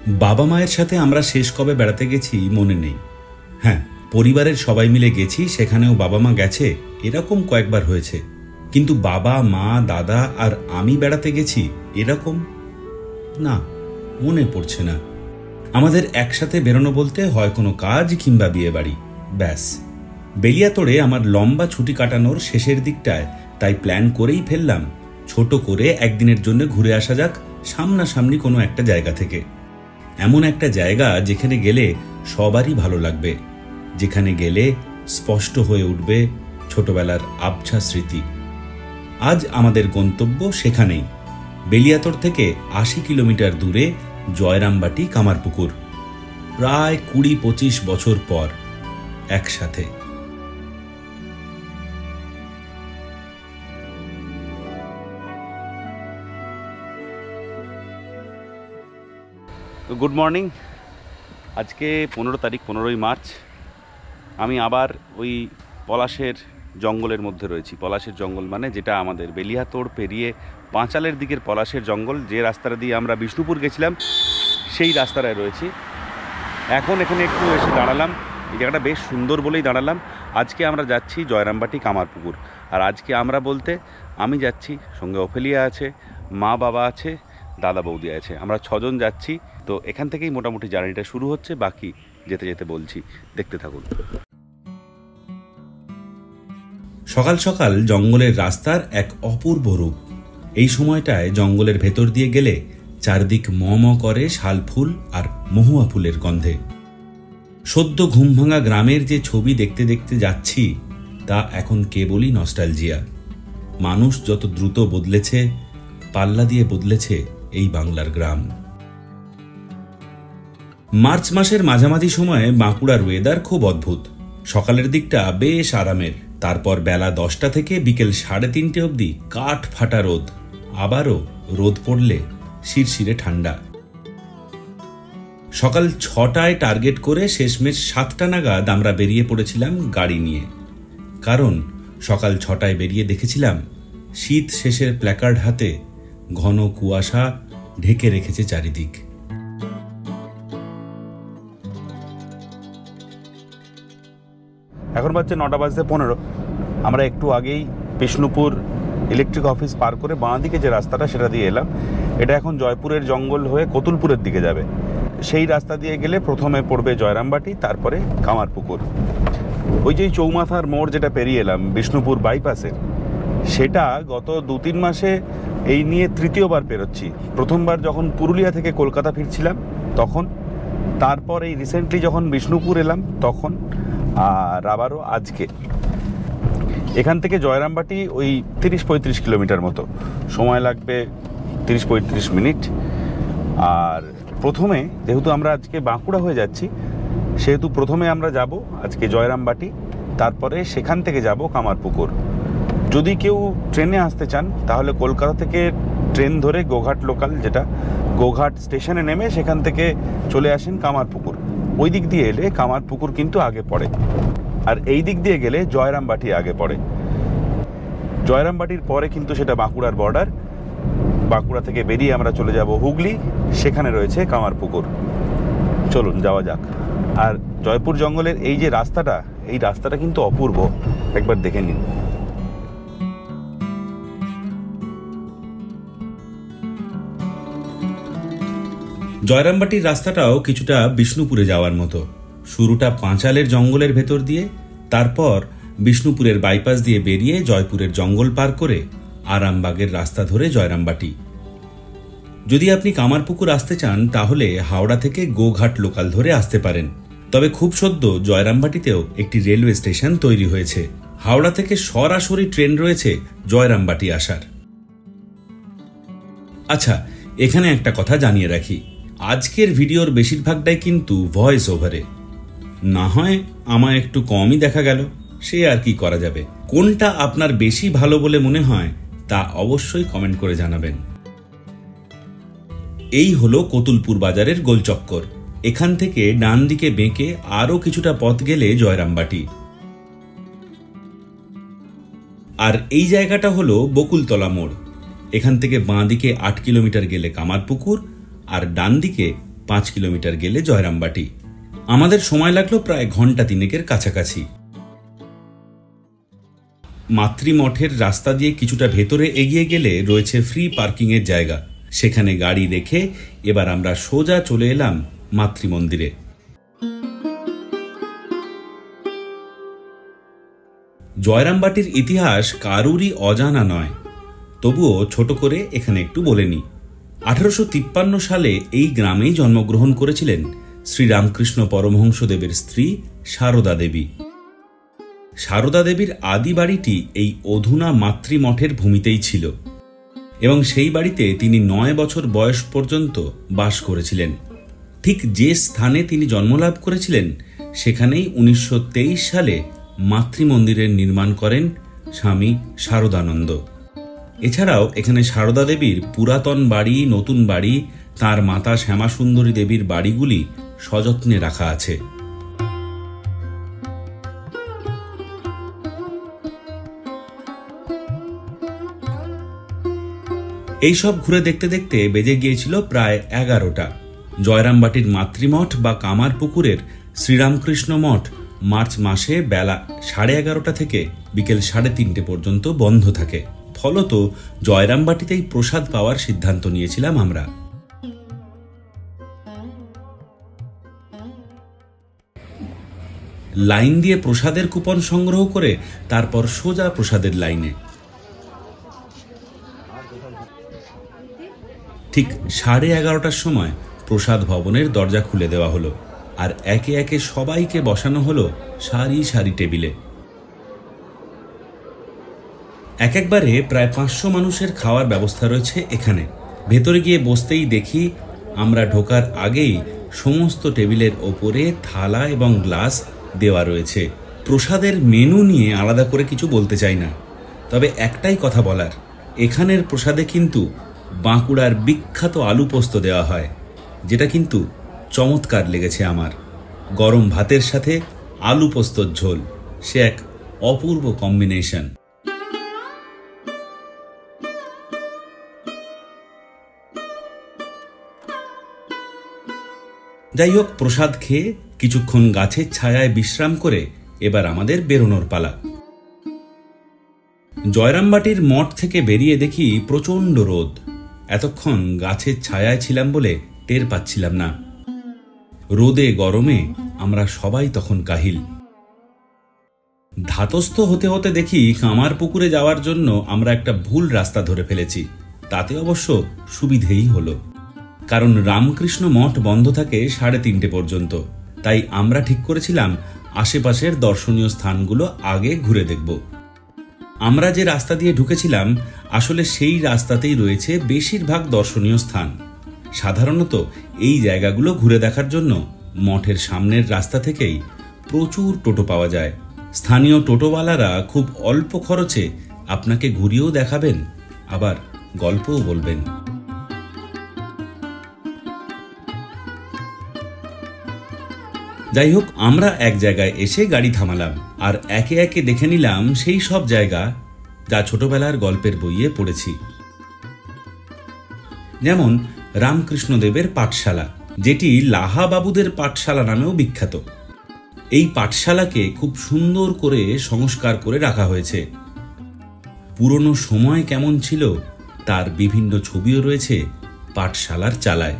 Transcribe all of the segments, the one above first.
বাবা মায়ের সাথে আমরা শেষ কবে বেড়াতে গেছি মনে নেই। হ্যাঁ, পরিবারের সবাই মিলে গেছি, সেখানেও বাবা মা গেছে, এরকম কয়েকবার হয়েছে। কিন্তু বাবা মা দাদা আর আমি বেড়াতে গেছি এরকম না, মনে পড়ছে না। আমাদের একসাথে বেরোনো বলতে হয় কোনো কাজ কিংবা বিয়ে বাড়ি, ব্যাস। বেলিয়াতোড়ে আমার লম্বা ছুটি কাটানোর শেষের দিকটায় তাই প্ল্যান করেই ফেললাম ছোট করে একদিনের জন্য ঘুরে আসা যাক সামনাসামনি কোনো একটা জায়গা থেকে। এমন একটা জায়গা যেখানে গেলে সবারই ভালো লাগবে, যেখানে গেলে স্পষ্ট হয়ে উঠবে ছোটবেলার আবছা স্মৃতি। আজ আমাদের গন্তব্য সেখানেই, বেলিয়াতোড় থেকে ৮০ কিলোমিটার দূরে জয়রামবাটি কামারপুকুর। প্রায় ২০-২৫ বছর পর একসাথে। Good morning. আজকে 15 তারিখ, 15ই মার্চ। আমি আবার ওই পলাশের জঙ্গলের মধ্যে রয়েছি। পলাশের জঙ্গল মানে যেটা আমাদের বেলিয়াতোড় পেরিয়ে পাঁচালের দিকের পলাশের জঙ্গল, যে রাস্তাটা দিয়ে আমরা বিষ্ণুপুর গেছিলাম সেই রাস্তাটায় রয়েছি। এখন এখানে একটু এসে দাঁড়ালাম, এই জায়গাটা বেশ সুন্দর বলেই দাঁড়ালাম। আজকে আমরা যাচ্ছি জয়রামবাটি কামারপুকুর। আর আজকে আমরা বলতে আমি যাচ্ছি, সঙ্গে ওফেলিয়া আছে, মা বাবা আছে, দাদা বৌদি আছে, আমরা 6 জন যাচ্ছি। তো এখান থেকেই মোটামুটি জার্নিটা শুরু হচ্ছে, বাকি যেতে যেতে বলছি, দেখতে থাকুন। সকাল সকাল জঙ্গলের রাস্তার এক অপূর্ব রূপ। এই সময়টায় জঙ্গলের ভেতর দিয়ে গেলে চারদিক ম করে শাল ফুল আর মহুয়া ফুলের গন্ধে। সদ্য ঘুম ভাঙা গ্রামের যে ছবি দেখতে দেখতে যাচ্ছি তা এখন কেবলই নস্টালজিয়া। মানুষ যত দ্রুত বদলেছে, পাল্লা দিয়ে বদলেছে এই বাংলার গ্রাম। মার্চ মাসের মাঝামাঝি সময়ে বাঁকুড়ার ওয়েদার খুব অদ্ভুত। সকালের দিকটা বেশ আরামের, তারপর বেলা 10টা থেকে বিকেল 3:30 অবধি কাঠ ফাটা রোদ, আবারও রোদ পড়লে শিরশিরে ঠান্ডা। সকাল 6টায় টার্গেট করে শেষমেশ 7টা নাগাদ আমরা বেরিয়ে পড়েছিলাম গাড়ি নিয়ে। কারণ সকাল 6টায় বেরিয়ে দেখেছিলাম শীত শেষের প্ল্যাকার্ড হাতে ঘন কুয়াশা ঢেকে রেখেছে চারিদিক। এখন বাজছে 9:15। আমরা একটু আগেই বিষ্ণুপুর ইলেকট্রিক অফিস পার করে বাঁ দিকে যে রাস্তাটা সেটা দিয়ে এলাম। এটা এখন জয়পুরের জঙ্গল হয়ে কতুলপুরের দিকে যাবে। সেই রাস্তা দিয়ে গেলে প্রথমে পড়বে জয়রামবাটি, তারপরে কামারপুকুর। ওই যে চৌমাথার মোড় যেটা পেরিয়ে এলাম বিষ্ণুপুর বাইপাসের, সেটা গত 2-3 মাসে এই নিয়ে তৃতীয়বার পেরোচ্ছি। প্রথমবার যখন পুরুলিয়া থেকে কলকাতা ফিরছিলাম তখন, তারপর এই রিসেন্টলি যখন বিষ্ণুপুর এলাম তখন, আর আবারও আজকে। এখান থেকে জয়রামবাটি ওই 30-35 কিলোমিটার মতো, সময় লাগবে 30-35 মিনিট। আর প্রথমে যেহেতু আমরা আজকে বাঁকুড়া হয়ে যাচ্ছি, সেহেতু প্রথমে আমরা যাব আজকে জয়রামবাটি, তারপরে সেখান থেকে যাব কামারপুকুর। যদি কেউ ট্রেনে আসতে চান তাহলে কলকাতা থেকে ট্রেন ধরে গোঘাট লোকাল, যেটা গোঘাট স্টেশনে নেমে সেখান থেকে চলে আসেন কামারপুকুর। ওই দিক দিয়ে এলে কামারপুকুর কিন্তু আগে পড়ে, আর এই দিক দিয়ে গেলে জয়রামবাটি আগে পড়ে। জয়রামবাটির পরে কিন্তু সেটা বাঁকুড়ার বর্ডার। বাঁকুড়া থেকে বেরিয়ে আমরা চলে যাব হুগলি, সেখানে রয়েছে কামারপুকুর। চলুন যাওয়া যাক। আর জয়পুর জঙ্গলের এই যে রাস্তাটা, এই রাস্তাটা কিন্তু অপূর্ব, একবার দেখে নিন। জয়রামবাটির রাস্তাটাও কিছুটা বিষ্ণুপুরে যাওয়ার মতো। শুরুটা পাঁচালের জঙ্গলের ভেতর দিয়ে, তারপর বিষ্ণুপুরের বাইপাস দিয়ে বেরিয়ে জয়পুরের জঙ্গল পার করে আরামবাগের রাস্তা ধরে জয়রামবাটি। যদি আপনি কামারপুকুর আসতে চান তাহলে হাওড়া থেকে গোঘাট লোকাল ধরে আসতে পারেন। তবে খুব সদ্য জয়রামবাটিতেও একটি রেলওয়ে স্টেশন তৈরি হয়েছে। হাওড়া থেকে সরাসরি ট্রেন রয়েছে জয়রামবাটি আসার। আচ্ছা, এখানে একটা কথা জানিয়ে রাখি, আজকের ভিডিওর বেশিরভাগটাই কিন্তু ভয়েস ওভারে। না হয় আমায় একটু কমই দেখা গেল, সে আর কি করা যাবে। কোনটা আপনার বেশি ভালো বলে মনে হয় তা অবশ্যই কমেন্ট করে জানাবেন। এই হলো কতুলপুর বাজারের গোলচক্কর। এখান থেকে ডান দিকে বেঁকে আরো কিছুটা পথ গেলে জয়রামবাটি। আর এই জায়গাটা হলো বকুলতলা মোড়। এখান থেকে বাঁ দিকে 8 কিলোমিটার গেলে কামারপুকুর, আর ডান দিকে 5 কিলোমিটার গেলে জয়রামবাটি। আমাদের সময় লাগলো প্রায় ঘন্টা 3 কাছাকাছি। মাতৃমঠের রাস্তা দিয়ে কিছুটা ভেতরে এগিয়ে গেলে রয়েছে ফ্রি পার্কিংয়ের জায়গা। সেখানে গাড়ি রেখে এবার আমরা সোজা চলে এলাম মাতৃমন্দিরে। জয়রামবাটির ইতিহাস কারুরই অজানা নয়, তবুও ছোট করে এখানে একটু বলে নিই। 1853 সালে এই গ্রামেই জন্মগ্রহণ করেছিলেন শ্রীরামকৃষ্ণ পরমহংসদেবের স্ত্রী সারদা দেবী। সারদা দেবীর আদি বাড়িটি এই অধুনা মাতৃমঠের ভূমিতেই ছিল এবং সেই বাড়িতে তিনি 9 বছর বয়স পর্যন্ত বাস করেছিলেন। ঠিক যে স্থানে তিনি জন্মলাভ করেছিলেন সেখানেই 1923 সালে মাতৃমন্দিরের নির্মাণ করেন স্বামী শারদানন্দ। এছাড়াও এখানে সারদা দেবীর পুরাতন বাড়ি, নতুন বাড়ি, তার মাতা শ্যামাসুন্দরী দেবীর বাড়িগুলি সযত্নে রাখা আছে। এইসব ঘুরে দেখতে দেখতে বেজে গিয়েছিল প্রায় 11টা। জয়রামবাটির মাতৃমঠ বা কামারপুকুরের শ্রীরামকৃষ্ণ মঠ মার্চ মাসে বেলা 11:30 থেকে বিকেল 3:30 পর্যন্ত বন্ধ থাকে। ফলত জয়রামবাটিতেই প্রসাদ পাওয়ার সিদ্ধান্ত নিয়েছিলাম আমরা। লাইন দিয়ে প্রসাদের কুপন সংগ্রহ করে তারপর সোজা প্রসাদের লাইনে। ঠিক 11:30টার সময় প্রসাদ ভবনের দরজা খুলে দেওয়া হলো আর একে একে সবাইকে বসানো হলো সারি সারি টেবিলে। একবারে প্রায় 500 মানুষের খাওয়ার ব্যবস্থা রয়েছে এখানে। ভেতরে গিয়ে বসতেই দেখি আমরা ঢোকার আগেই সমস্ত টেবিলের ওপরে থালা এবং গ্লাস দেওয়া রয়েছে। প্রসাদের মেনু নিয়ে আলাদা করে কিছু বলতে চাই না, তবে একটাই কথা বলার, এখানের প্রসাদে কিন্তু বাঁকুড়ার বিখ্যাত আলু পোস্ত দেওয়া হয়, যেটা কিন্তু চমৎকার লেগেছে আমার। গরম ভাতের সাথে আলু পোস্তর ঝোল, সে এক অপূর্ব কম্বিনেশন। যাই হোক, প্রসাদ খেয়ে কিছুক্ষণ গাছের ছায়ায় বিশ্রাম করে এবার আমাদের বেরোনোর পালা। জয়রামবাটির মঠ থেকে বেরিয়ে দেখি প্রচণ্ড রোদ। এতক্ষণ গাছের ছায়ায় ছিলাম বলে টের পাচ্ছিলাম না। রোদে গরমে আমরা সবাই তখন কাহিল। ধাতস্থ হতে হতে দেখি কামারপুকুরে যাওয়ার জন্য আমরা একটা ভুল রাস্তা ধরে ফেলেছি। তাতে অবশ্য সুবিধেই হলো, কারণ রামকৃষ্ণ মঠ বন্ধ থাকে 3:30 পর্যন্ত। তাই আমরা ঠিক করেছিলাম আশেপাশের দর্শনীয় স্থানগুলো আগে ঘুরে দেখব। আমরা যে রাস্তা দিয়ে ঢুকেছিলাম আসলে সেই রাস্তাতেই রয়েছে বেশিরভাগ দর্শনীয় স্থান। সাধারণত এই জায়গাগুলো ঘুরে দেখার জন্য মঠের সামনের রাস্তা থেকেই প্রচুর টোটো পাওয়া যায়। স্থানীয় টোটোওয়ালারা খুব অল্প খরচে আপনাকে ঘুরিয়েও দেখাবেন, আবার গল্পও বলবেন। যাই হোক, আমরা এক জায়গায় এসে গাড়ি থামালাম আর একে একে দেখে নিলাম সেই সব জায়গা যা ছোটবেলার গল্পের বইয়ে পড়েছি। যেমন রামকৃষ্ণদেবের পাঠশালা, যেটি লাহা বাবুদের পাঠশালা নামেও বিখ্যাত। এই পাঠশালাকে খুব সুন্দর করে সংস্কার করে রাখা হয়েছে। পুরনো সময় কেমন ছিল তার বিভিন্ন ছবিও রয়েছে পাঠশালার চালায়।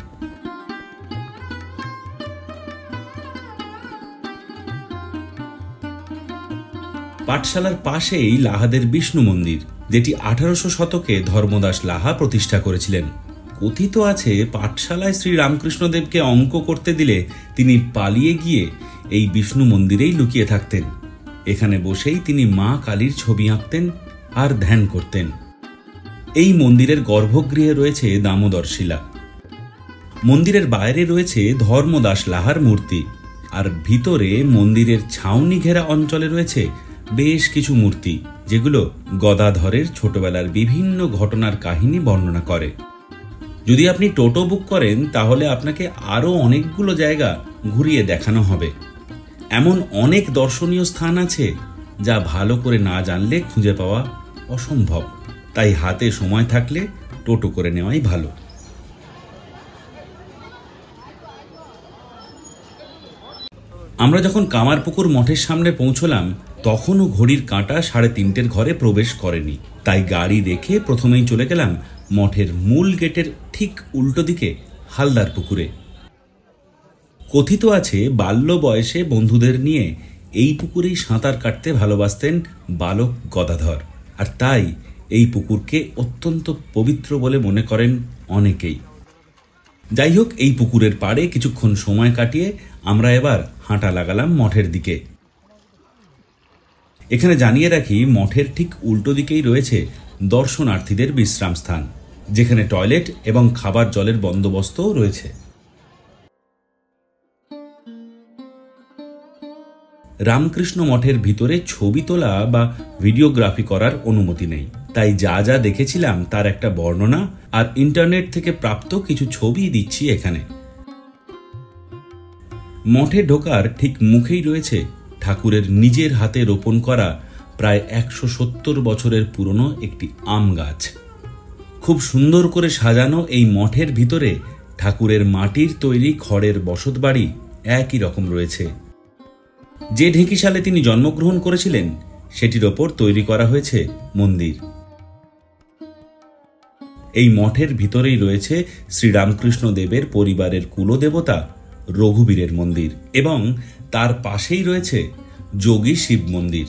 পাঠশালার পাশেই লাহাদের বিষ্ণু মন্দির, যেটি 1800 শতকে ধর্মদাস লাহা প্রতিষ্ঠা করেছিলেন। কথিত আছে পাঠশালায় শ্রী রামকৃষ্ণদেবকে অঙ্ক করতে দিলে তিনি পালিয়ে গিয়ে এই বিষ্ণু মন্দিরেই লুকিয়ে থাকতেন। এখানে বসেই তিনি মা কালীর ছবি আঁকতেন আর ধ্যান করতেন। এই মন্দিরের গর্ভগৃহে রয়েছে দামোদর শিলা। মন্দিরের বাইরে রয়েছে ধর্মদাস লাহার মূর্তি, আর ভিতরে মন্দিরের ছাউনি ঘেরা অঞ্চলে রয়েছে বেশ কিছু মূর্তি, যেগুলো গদাধরের ছোটবেলার বিভিন্ন ঘটনার কাহিনী বর্ণনা করে। যদি আপনি টোটো বুক করেন তাহলে আপনাকে আরও অনেকগুলো জায়গা ঘুরিয়ে দেখানো হবে। এমন অনেক দর্শনীয় স্থান আছে যা ভালো করে না জানলে খুঁজে পাওয়া অসম্ভব। তাই হাতে সময় থাকলে টোটো করে নেওয়াই ভালো। আমরা যখন কামারপুকুর মঠের সামনে পৌঁছলাম তখনও ঘড়ির কাঁটা 3:30 ঘরে প্রবেশ করেনি। তাই গাড়ি রেখে প্রথমেই চলে গেলাম মঠের মূল গেটের ঠিক উল্টো দিকে হালদার পুকুরে। কথিত আছে বাল্য বয়সে বন্ধুদের নিয়ে এই পুকুরেই সাঁতার কাটতে ভালোবাসতেন বালক গদাধর, আর তাই এই পুকুরকে অত্যন্ত পবিত্র বলে মনে করেন অনেকেই। যাই হোক, এই পুকুরের পাড়ে কিছুক্ষণ সময় কাটিয়ে আমরা এবার হাঁটা লাগালাম মঠের দিকে। এখানে জানিয়ে রাখি, মঠের ঠিক উল্টো দিকেই রয়েছে দর্শনার্থীদের বিশ্রাম স্থান, যেখানে টয়লেট এবং খাবার জলের বন্দোবস্তও রয়েছে। রামকৃষ্ণ মঠের ভিতরে ছবি তোলা বা ভিডিওগ্রাফি করার অনুমতি নেই, তাই যা যা দেখেছিলাম তার একটা বর্ণনা আর ইন্টারনেট থেকে প্রাপ্ত কিছু ছবি দিচ্ছি এখানে। মঠে ঢোকার ঠিক মুখেই রয়েছে ঠাকুরের নিজের হাতে রোপণ করা প্রায় 170 বছরের পুরনো একটি আম গাছ। খুব সুন্দর করে সাজানো এই মঠের ভিতরে ঠাকুরের মাটির তৈরি খড়ের বসতবাড়ি একই রকম রয়েছে। যে ঢেঁকিশালে তিনি জন্মগ্রহণ করেছিলেন সেটির ওপর তৈরি করা হয়েছে মন্দির। এই মঠের ভিতরেই রয়েছে শ্রীরামকৃষ্ণ দেবের পরিবারের কুলদেবতা রঘুবীরের মন্দির এবং তার পাশেই রয়েছে যোগী শিব মন্দির।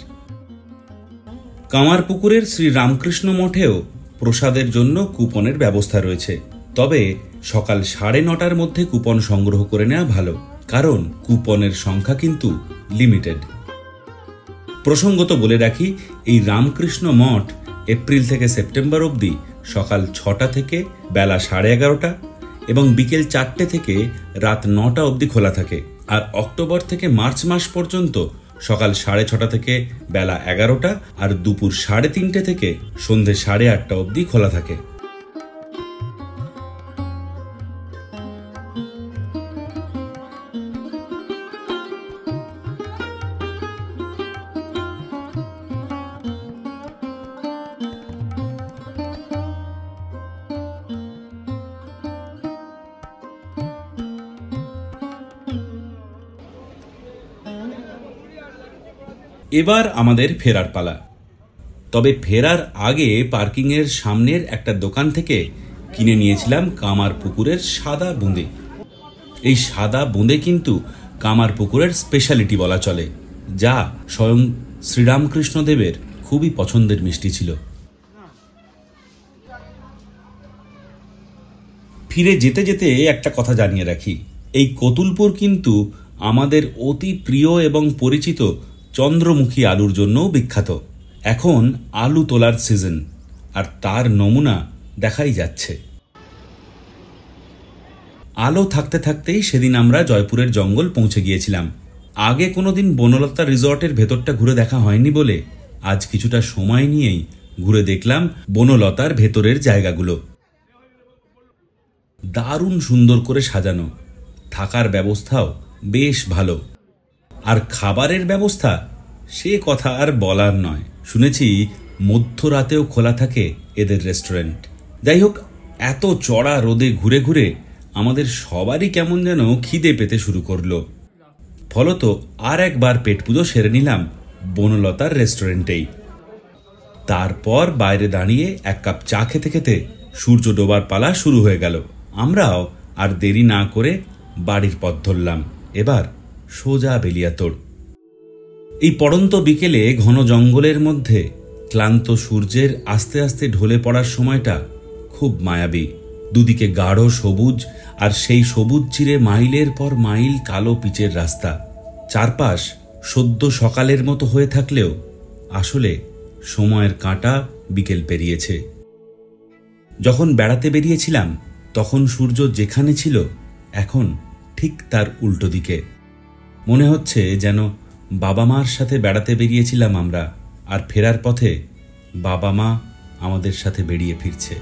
কামারপুকুরের শ্রীরামকৃষ্ণ মঠেও প্রসাদের জন্য কুপনের ব্যবস্থা রয়েছে, তবে সকাল 9:30টার মধ্যে কুপন সংগ্রহ করে নেওয়া ভালো, কারণ কুপনের সংখ্যা কিন্তু লিমিটেড। প্রসঙ্গত বলে রাখি, এই রামকৃষ্ণ মঠ এপ্রিল থেকে সেপ্টেম্বর অবধি সকাল 6টা থেকে বেলা 11:30 এবং বিকেল 4টে থেকে রাত 9টা অবধি খোলা থাকে, আর অক্টোবর থেকে মার্চ মাস পর্যন্ত সকাল 6:30 থেকে বেলা 11টা আর দুপুর 3:30 থেকে সন্ধে 8:30 অবধি খোলা থাকে। এবার আমাদের ফেরার পালা। তবে ফেরার আগে পার্কিংয়ের সামনের একটা দোকান থেকে কিনে নিয়েছিলাম কামারপুকুরের সাদা বোঁদে। এই সাদা বোঁদে কিন্তু কামারপুকুরের স্পেশালিটি বলা চলে, যা স্বয়ং শ্রীরামকৃষ্ণ দেবের খুবই পছন্দের মিষ্টি ছিল। ফিরে যেতে যেতে একটা কথা জানিয়ে রাখি, এই কতুলপুর কিন্তু আমাদের অতি প্রিয় এবং পরিচিত চন্দ্রমুখী আলুর জন্যও বিখ্যাত। এখন আলু তোলার সিজন, আর তার নমুনা দেখাই যাচ্ছে। আলো থাকতে থাকতেই সেদিন আমরা জয়পুরের জঙ্গল পৌঁছে গিয়েছিলাম। আগে কোনোদিন বনলতা রিসর্টের ভেতরটা ঘুরে দেখা হয়নি বলে আজ কিছুটা সময় নিয়েই ঘুরে দেখলাম বনলতার ভেতরের জায়গাগুলো। দারুণ সুন্দর করে সাজানো, থাকার ব্যবস্থাও বেশ ভালো, আর খাবারের ব্যবস্থা সে কথা আর বলার নয়। শুনেছি মধ্যরাতেও খোলা থাকে এদের রেস্টুরেন্ট। যাই হোক, এত চড়া রোদে ঘুরে ঘুরে আমাদের সবারই কেমন যেন খিদে পেতে শুরু করলো। ফলত আর একবার পেট পুজো সেরে নিলাম বনলতার রেস্টুরেন্টেই। তারপর বাইরে দাঁড়িয়ে 1 কাপ চা খেতে খেতে সূর্য ডোবার পালা শুরু হয়ে গেল। আমরাও আর দেরি না করে বাড়ির পথ ধরলাম। এবার সোজা বেলিয়াতোড়। এই পড়ন্ত বিকেলে ঘন জঙ্গলের মধ্যে ক্লান্ত সূর্যের আস্তে আস্তে ঢলে পড়ার সময়টা খুব মায়াবী। দুদিকে গাঢ় সবুজ, আর সেই সবুজ চিরে মাইলের পর মাইল কালো পিচের রাস্তা। চারপাশ সদ্য সকালের মতো হয়ে থাকলেও আসলে সময়ের কাঁটা বিকেল পেরিয়েছে। যখন বেড়াতে বেরিয়েছিলাম তখন সূর্য যেখানে ছিল এখন ঠিক তার উল্টো দিকে। মনে হচ্ছে যেন বাবা মার সাথে বেড়াতে বেরিয়েছিলাম আমরা, আর ফেরার পথে বাবা মা আমাদের সাথে বেরিয়ে ফিরছে।